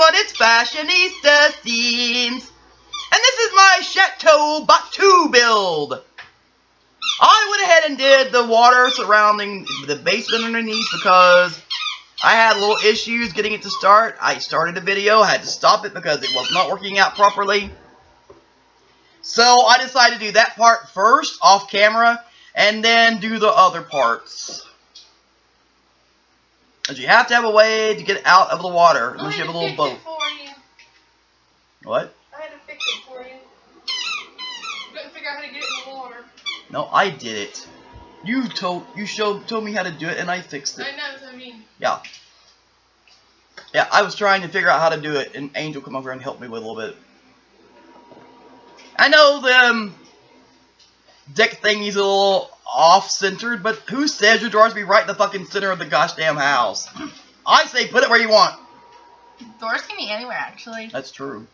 everyone, it's FashionistaSims, and this is my Chateau Batuu build. I went ahead and did the water surrounding the basement underneath because I had little issues getting it to start. I started a video, had to stop it because it was not working out properly. So I decided to do that part first, off camera, and then do the other parts. Because you have to have a way to get out of the water, unless you have a little boat. What? I had to fix it for you. Couldn't figure out how to get it in the water. No, I did it. You told me how to do it, and I fixed it. I know, that's what I mean. Yeah. Yeah, I was trying to figure out how to do it, and Angel come over and help me with a little bit. I know the deck thingy's a little off-centered, but who says your drawers be right in the fucking center of the gosh damn house? I say put it where you want. Doors can be anywhere, actually. That's true.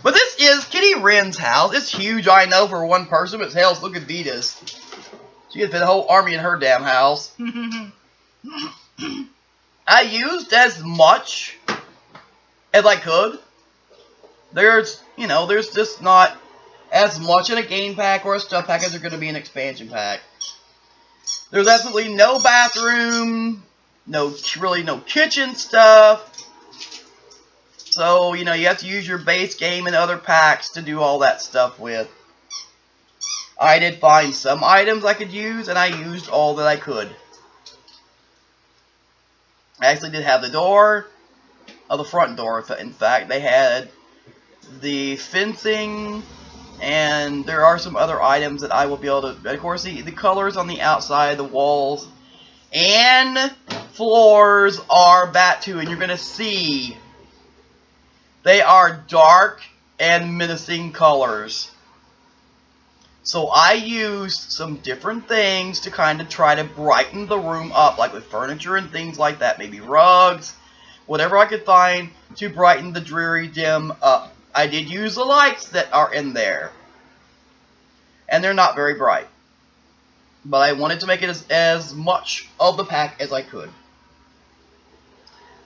But this is Kitty Ren's house. It's huge, I know, for one person, but hell, look at Vita's. She could fit a whole army in her damn house. I used as much as I could. There's just not as much in a game pack or a stuff pack as there going to be an expansion pack. There's absolutely no bathroom, really no kitchen stuff. So, you have to use your base game and other packs to do all that stuff with. I did find some items I could use, and I used all that I could. I actually did have the door, the front door, in fact. They had the fencing, and there are some other items that I will be able to, of course, the colors on the outside, the walls, and floors are Batuu, and you're going to see they are dark and menacing colors. So I used some different things to kind of try to brighten the room up, like with furniture and things like that, maybe rugs, whatever I could find to brighten the dreary dim up. I did use the lights that are in there, and they're not very bright. But I wanted to make it as much of the pack as I could.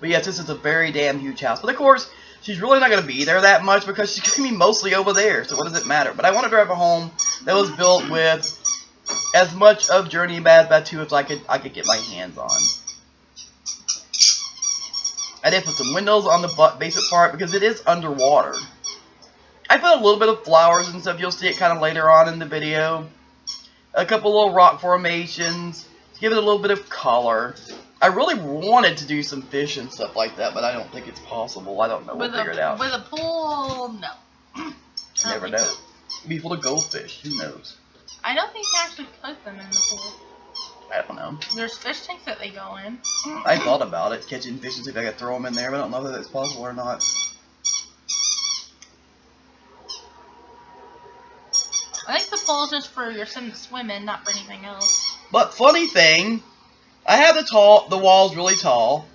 But yes, this is a very damn huge house. But of course, she's really not going to be there that much because she's going to be mostly over there. So what does it matter? But I wanted to have a home that was built with as much of Journey To Batuu as I could get my hands on. I did put some windows on the basement part because it is underwater. I put a little bit of flowers and stuff. You'll see it kind of later on in the video. A couple little rock formations to give it a little bit of color. I really wanted to do some fish and stuff like that, but I don't think it's possible. I don't know. We'll figure it out. With a pool, no. You never know. Maybe full of goldfish. Who knows? I don't think they actually put them in the pool. I don't know. There's fish tanks that they go in. I thought about it, catching fish and see if I could throw them in there, but I don't know if that's possible or not. I think the pool is just for your sim to swim in, not for anything else. But funny thing, I have the walls really tall.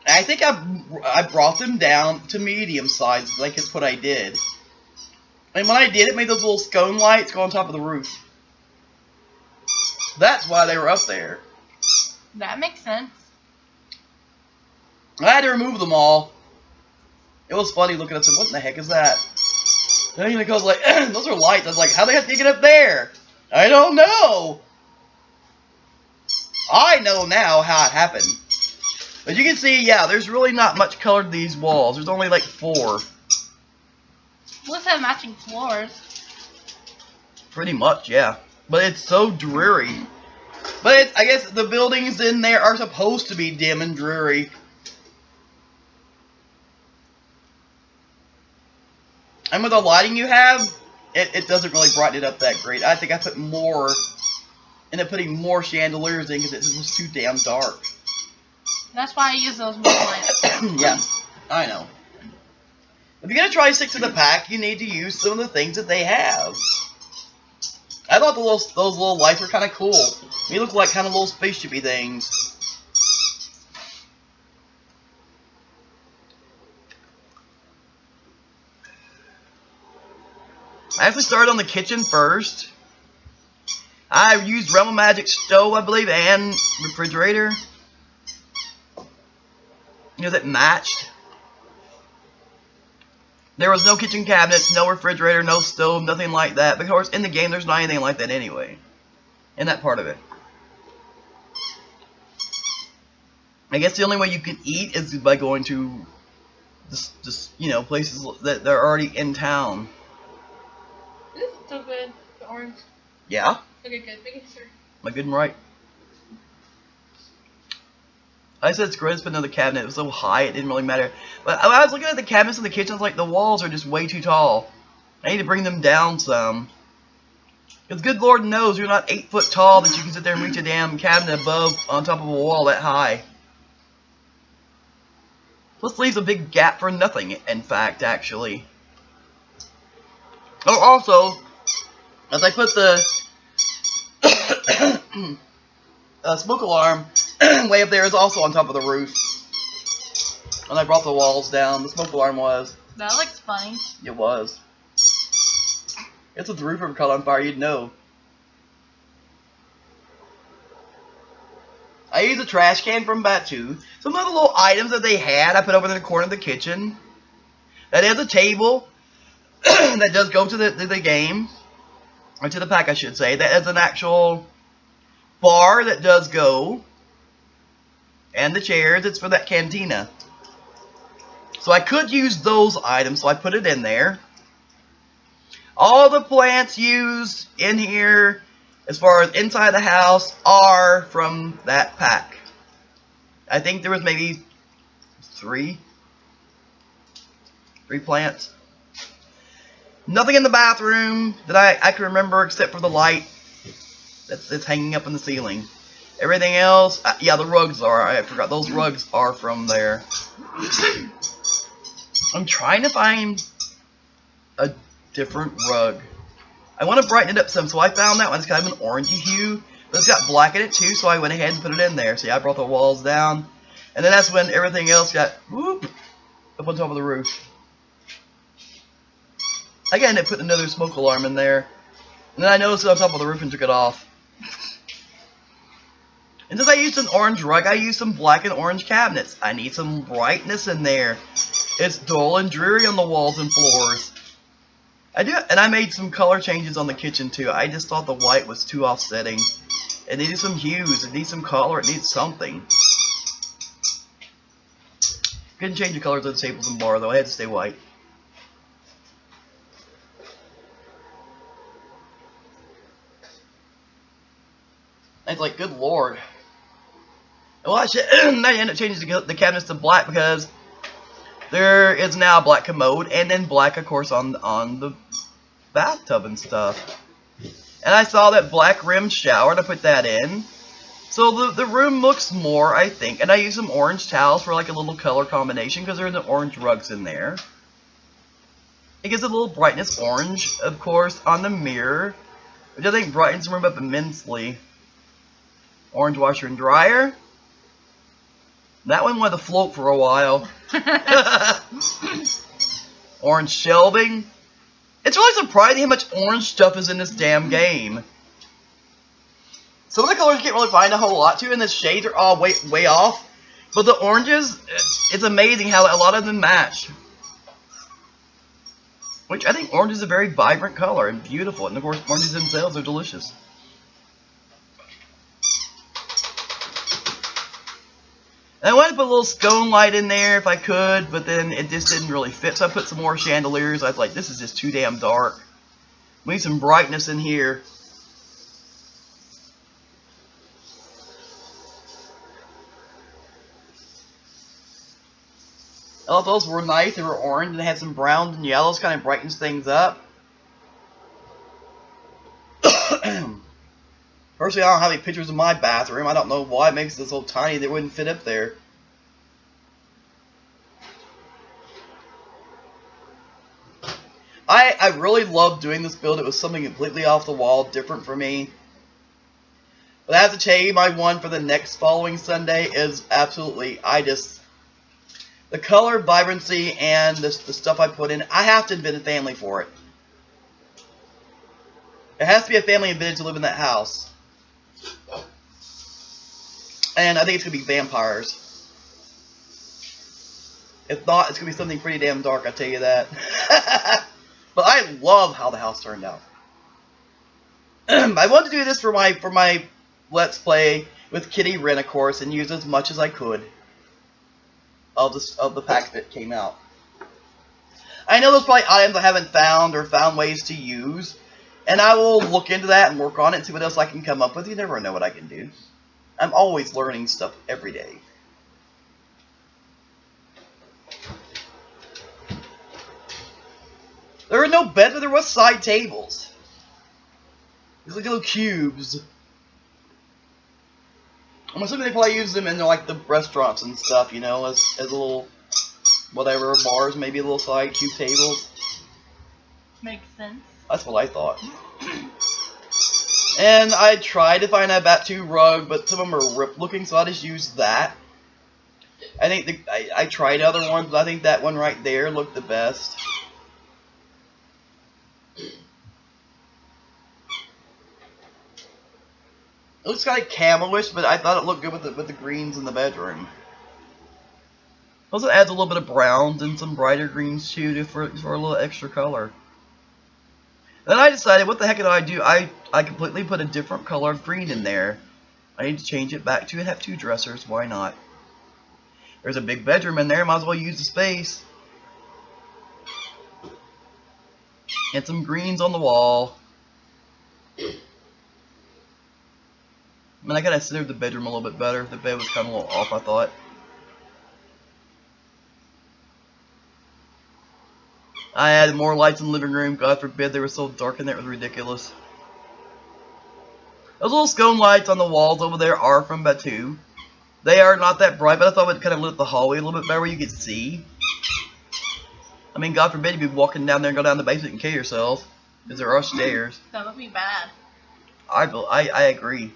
And I think I brought them down to medium size, like it's what I did. And when I did, it made those little scone lights go on top of the roof. That's why they were up there. That makes sense. I had to remove them all. It was funny looking at them. What the heck is that? And it goes like, those are lights. I was like, how do they have to get up there? I don't know. I know now how it happened. But you can see, yeah, there's really not much color to these walls. There's only like 4. Let's have matching floors. Pretty much, yeah. But it's so dreary. But I guess the buildings in there are supposed to be dim and dreary. And with the lighting you have, it doesn't really brighten it up that great. I think I put more, ended up putting more chandeliers in because it was too damn dark. That's why I use those more lights. Yeah, I know. If you're going to try to stick to the pack, you need to use some of the things that they have. I thought those little lights were kind of cool. They look like kind of little spaceshipy things. I actually started on the kitchen first. I used Realm of Magic stove, I believe, and refrigerator. that matched. There was no kitchen cabinets, no refrigerator, no stove, nothing like that. Because in the game, there's not anything like that anyway. In that part of it. I guess the only way you can eat is by going to just you know, places that they're already in town. This is so good. The orange. Yeah? Okay, good. Making sure. Am I good and right? I said it's great to put another cabinet. It was so high, it didn't really matter. But I was looking at the cabinets in the kitchen, I was like, the walls are just way too tall. I need to bring them down some. Because good Lord knows you're not 8 foot tall that you can sit there and reach a damn cabinet above on top of a wall that high. This leaves a big gap for nothing, in fact, actually. Oh, also, as I put the smoke alarm way up there is also on top of the roof. And I brought the walls down. The smoke alarm was. That looks funny. It was. It's with the roof ever caught on fire, you'd know. I used a trash can from Batuu. Some of the little items that they had, I put over in the corner of the kitchen. That is a table that does go to the game. Or to the pack, I should say. That is an actual bar that does go. And the chairs, it's for that cantina. So I could use those items, so I put it in there. All the plants used in here, as far as inside the house, are from that pack. I think there was maybe three plants. Nothing in the bathroom that I can remember except for the light that's hanging up in the ceiling. Everything else, yeah, the rugs are. I forgot those rugs are from there. I'm trying to find a different rug. I want to brighten it up some, so I found that one. It's kind of an orangey hue, but it's got black in it too, so I went ahead and put it in there. So yeah, I brought the walls down, and then that's when everything else got whoop up on top of the roof. Again, I put another smoke alarm in there, and then I noticed it on top of the roof and took it off. And since I used an orange rug, I used some black and orange cabinets. I need some brightness in there. It's dull and dreary on the walls and floors. And I made some color changes on the kitchen too. I just thought the white was too offsetting. It needed some hues, it needs some color, it needs something. Couldn't change the colors of the tables and bar though, I had to stay white. It's like, good lord. Well, I ended up changing the cabinets to black because there is now a black commode, and then black, of course, on the bathtub and stuff. And I saw that black rimmed shower, and I put that in. So the room looks more, I think. And I used some orange towels for like a little color combination because there are the orange rugs in there. It gives a little brightness orange, of course, on the mirror, which I think brightens the room up immensely. Orange washer and dryer. That one wanted to float for a while. Orange shelving. It's really surprising how much orange stuff is in this damn game. Some of the colors you can't really find a whole lot to, and the shades are all way off. But the oranges, it's amazing how a lot of them match. Which I think orange is a very vibrant color and beautiful. And of course, oranges themselves are delicious. And I wanted to put a little scone light in there if I could, but then it just didn't really fit. So I put some more chandeliers. I was like, this is just too damn dark. We need some brightness in here. I thought those were nice. They were orange and they had some browns and yellows, kind of brightens things up. Personally, I don't have any pictures of my bathroom. I don't know why it makes it so tiny that it wouldn't fit up there. I really loved doing this build. It was something completely off the wall, different for me. But I have to tell you, my one for the next following Sunday is absolutely, the color, vibrancy, and the stuff I put in, I have to invent a family for it. It has to be a family invented to live in that house. And I think it's going to be vampires. If not, it's going to be something pretty damn dark, I tell you that. But I love how the house turned out. I wanted to do this for my Let's Play with Kitty Ren, of course, and use as much as I could of the packs that came out. I know there's probably items I haven't found or found ways to use, and I will look into that and work on it and see what else I can come up with. You never know what I can do. I'm always learning stuff every day. There were no beds, but there was side tables. These like little cubes. I'm assuming they probably use them in like the restaurants and stuff, you know, as little whatever bars, maybe little side cube tables. Makes sense. That's what I thought. And I tried to find a Batuu rug, but some of them are ripped looking, so I just used that. I think I tried other ones, but I think that one right there looked the best. It looks kind of camelish, but I thought it looked good with the greens in the bedroom. Also adds a little bit of browns and some brighter greens too for a little extra color. Then I decided, what the heck did I do? I completely put a different color of green in there. I need to change it back to have two dressers. Why not? There's a big bedroom in there. Might as well use the space. And some greens on the wall. I mean, I gotta consider the bedroom a little bit better. The bed was kind of a little off, I thought. I added more lights in the living room. God forbid they were so dark in there, it was ridiculous. Those little scone lights on the walls over there are from Batuu. They are not that bright, but I thought it kind of lit the hallway a little bit better where you could see. I mean, God forbid you'd be walking down there and go down the basement and kill yourself, because there are stairs. That would be bad. I agree.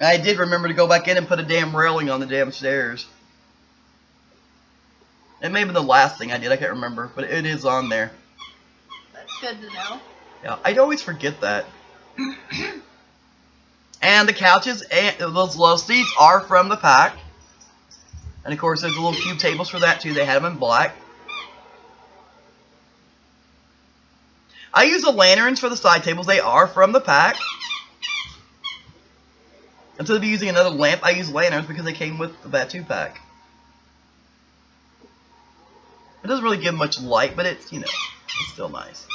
I did remember to go back in and put a damn railing on the damn stairs. It may have been the last thing I did, I can't remember, but it is on there. That's good to know. Yeah, I'd always forget that. And the couches and those love seats are from the pack. And of course there's the little cube tables for that too, they had them in black. I use the lanterns for the side tables, they are from the pack. Instead of using another lamp, I use lanterns because they came with the Batuu pack. It doesn't really give much light, but it's, you know, it's still nice.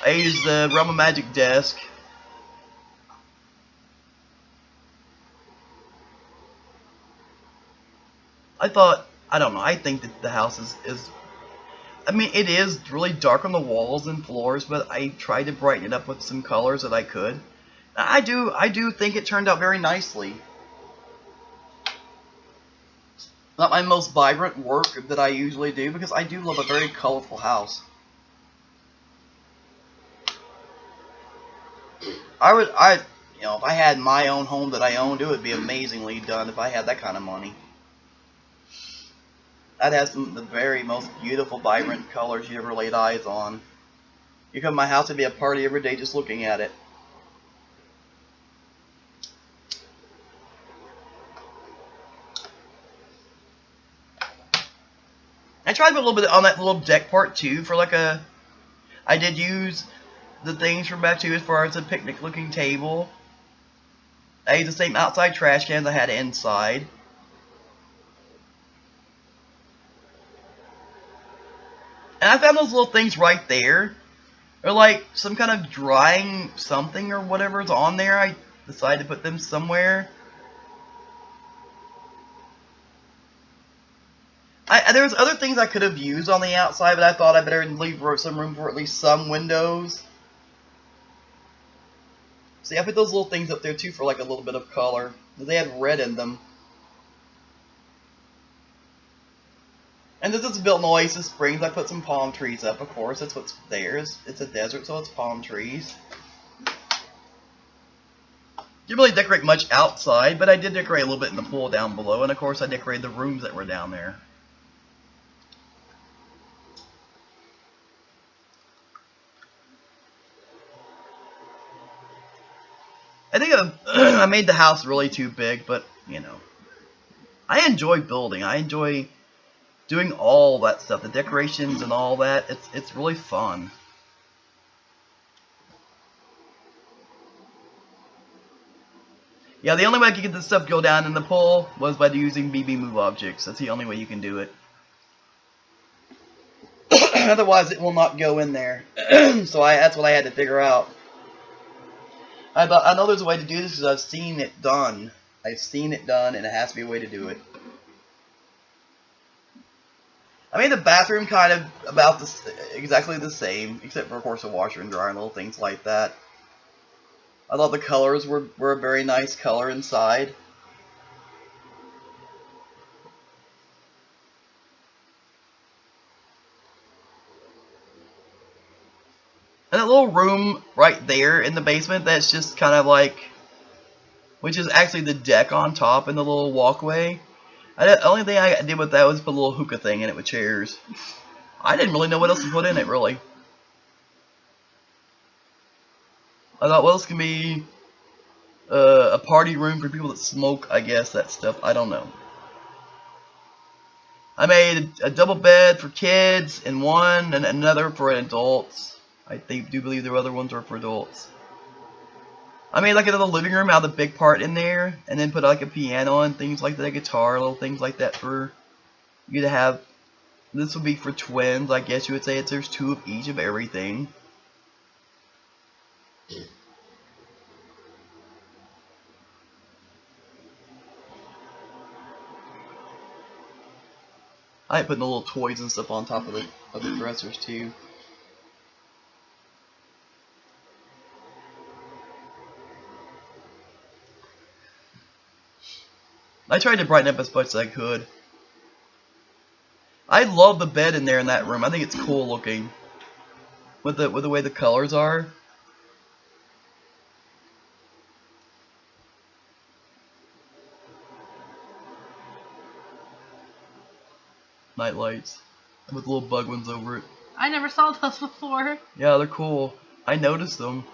I use the Realm of Magic desk. I thought, I don't know, I think that the house is I mean, it is really dark on the walls and floors, but I tried to brighten it up with some colors that I could. I do think it turned out very nicely. Not my most vibrant work that I usually do, because I do love a very colorful house. You know, if I had my own home that I owned, it would be amazingly done if I had that kind of money. That has some of the very most beautiful, vibrant colors you ever laid eyes on. You come to my house, it'd be a party every day just looking at it. I tried a little bit on that little deck part too for like a... I did use the things from Batuu as far as a picnic looking table. I used the same outside trash cans I had inside. And I found those little things right there. They're like some kind of drying something or whatever is on there. I decided to put them somewhere. There was other things I could have used on the outside, but I thought I better leave some room for at least some windows. See, I put those little things up there too for like a little bit of color. They had red in them. And this is built in Oasis Springs. I put some palm trees up, of course. That's what's there. It's a desert, so it's palm trees. Didn't really decorate much outside, but I did decorate a little bit in the pool down below. And of course, I decorated the rooms that were down there. I think I made the house really too big, but, you know. I enjoy building. I enjoy doing all that stuff, the decorations and all that. It's really fun. Yeah, the only way I could get this stuff go down in the pool was by using BB move objects. That's the only way you can do it. Otherwise, it will not go in there. So that's what I had to figure out. I know there's a way to do this because I've seen it done. I've seen it done, and it has to be a way to do it. I made the bathroom kind of about exactly the same, except for, of course, a washer and dryer and little things like that. I thought the colors were a very nice color inside. And that little room right there in the basement, that's just kind of like, which is actually the deck on top and the little walkway. The only thing I did with that was put a little hookah thing in it with chairs. I didn't really know what else to put in it, really. I thought, what else can be a party room for people that smoke, I guess, that stuff. I don't know. I made a double bed for kids and one and another for adults. I do believe the other ones are for adults. I made like another living room out of the big part in there, and then put like a piano and things like that, a guitar, little things like that for you to have. This would be for twins, I guess you would say. There's two of each of everything. I put the little toys and stuff on top of the dressers too. I tried to brighten up as much as I could. I love the bed in there in that room. I think it's cool looking with the way the colors are. Night lights with little bug ones over it. I never saw those before. Yeah, they're cool. I noticed them.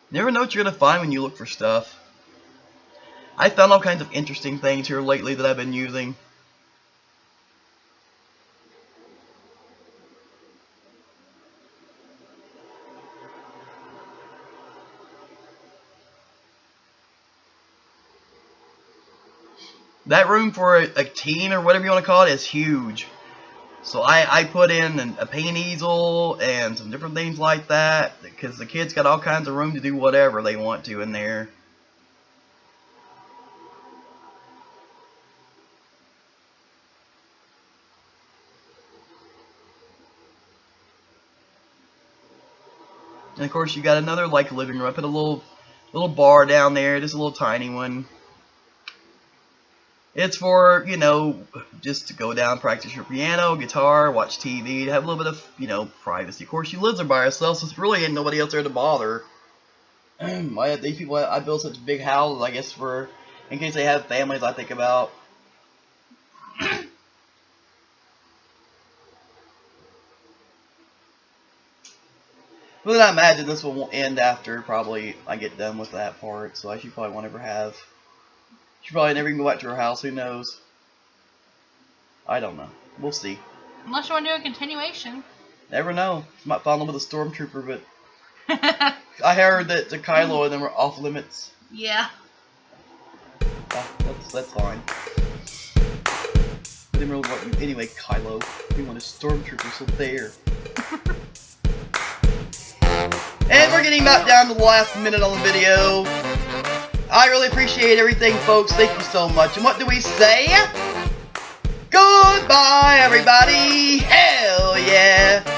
You never know what you're going to find when you look for stuff. I found all kinds of interesting things here lately that I've been using. That room for a teen or whatever you want to call it is huge. So I put in a paint easel and some different things like that, because the kids got all kinds of room to do whatever they want to in there. And of course you got another like living room. I put a little bar down there, just a little tiny one. It's for, you know, just to go down, practice your piano, guitar, watch TV, to have a little bit of, you know, privacy. Of course, she lives there by herself, so it's really ain't nobody else there to bother. These people, I build such big houses, I guess, for, in case they have families, I think about. But then I imagine this one will end after probably I get done with that part, so she probably won't ever have. She probably never even go back to her house, who knows? I don't know. We'll see. Unless you want to do a continuation. Never know. You might fall in love with a stormtrooper, but I heard that the Kylo and them were off limits. Yeah. That's fine. I didn't really want you anyway, Kylo. We want a stormtrooper, so there. And we're getting about down to the last minute on the video. I really appreciate everything, folks. Thank you so much. And what do we say? Goodbye, everybody. Hell yeah.